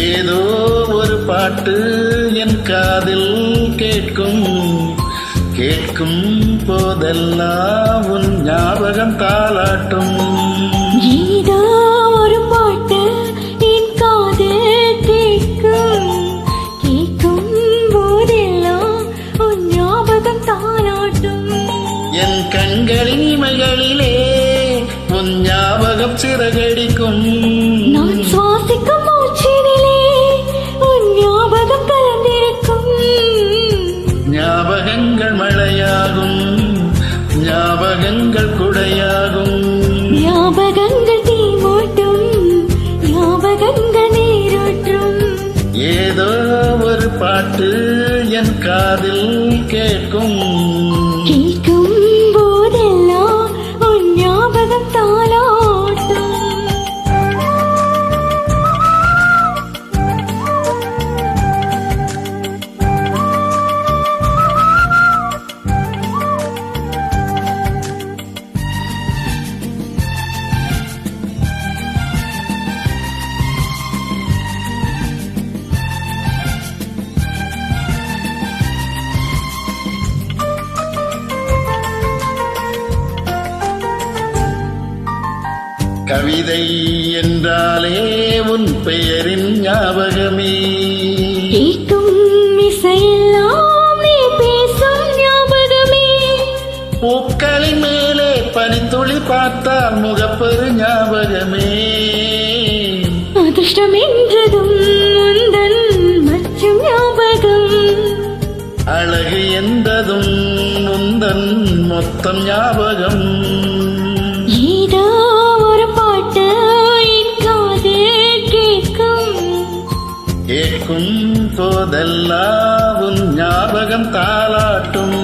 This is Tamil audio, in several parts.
ஏதோ ஒரு பாட்டு என் காதில் கேட்கும் கேட்கும் போதெல்லாம் உன் ஞாபகம் தாளாட்டும். ஏதோ ஒரு பாட்டு என் காதில் கேட்கும் கேட்கும் போதெல்லாம் உன் ஞாபகம் தாளாட்டும். என் கண்களின் இமைகளிலே உன் ஞாபகம் சிறகடிக்கும். நான் சுவாசிக்கும் மூச்சினிலே உன் ஞாபகம் கலந்திருக்கும். ஞாபகங்கள் மழையாகும், ஞாபகங்கள் குடையாகும். ஞாபகங்கள் தீ மூட்டும், ஞாபகங்கள் நீரூற்றும். ஏதோ ஒரு பாட்டு என் காதில் கேட்கும் கேட்கும் போதெல்லாம் உன் ஞாபகம் தாளாட்டும். கவிதை என்றாலே உன் பெயரின் ஞாபகமே. கேட்கும் இசையெல்லாம் நீ பேசும் ஞாபகமே. பூக்களின் மேலே பனித்துளி பார்த்தால் முகப்பெரு ஞாபகமே. அதிர்ஷ்டம் என்றதும் உந்தன் மற்றும் ஞாபகம். அழகு என்றதும் உந்தன் மொத்தம் ஞாபகம். ஏதோ ஒரு பாட்டு என் காதில் கேட்கும் கேட்கும் போதெல்லாம் உன் ஞாபகம் தாளாட்டும்.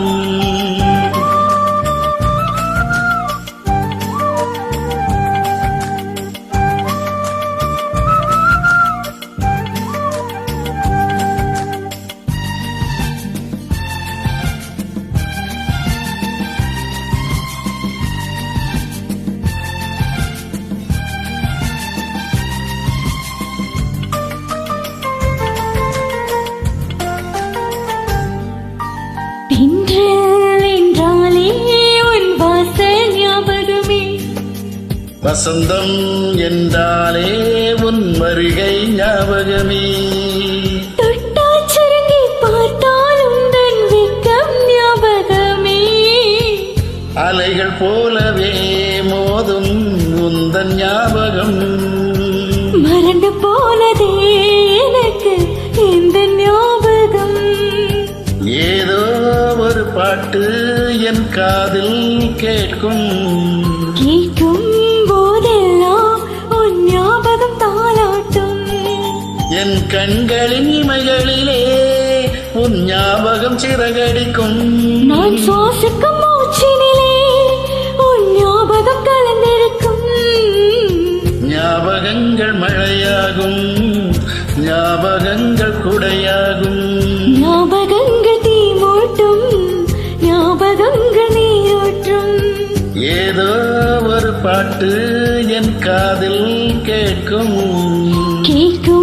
தென்றல் என்றாலே உன் வாசல் ஞாபகமே. வசந்தம் என்றாலே உன் வருகை ஞாபகமே. தொட்டால் சுருங்கி பார்த்தால் உந்தன் வெட்கம் ஞாபகமே. அலைகள் போலவே மோதும் உந்தன் ஞாபகம். மறந்து போனதே எனக்கு இந்த ஞாபகம். ஏதோ ஒரு பாட்டு என் காதில் கேட்கும் கேட்கும் போதெல்லாம் உன் ஞாபகம் தாளாட்டும். என் கண்களின் இமைகளிலே உன் ஞாபகம் சிறகடிக்கும். நான் சுவாசிக்கும் மூச்சினிலே உன் ஞாபகம் கலந்திருக்கும். ஞாபகங்கள் மழையாகும், ஞாபகங்கள் குடையாகும். ஞாபகங்கள் தீ மூட்டும், ஞாபகங்கள் நீரூற்றும். ஏதோ ஒரு பாட்டு என் காதில் கேட்கும் கேட்கும்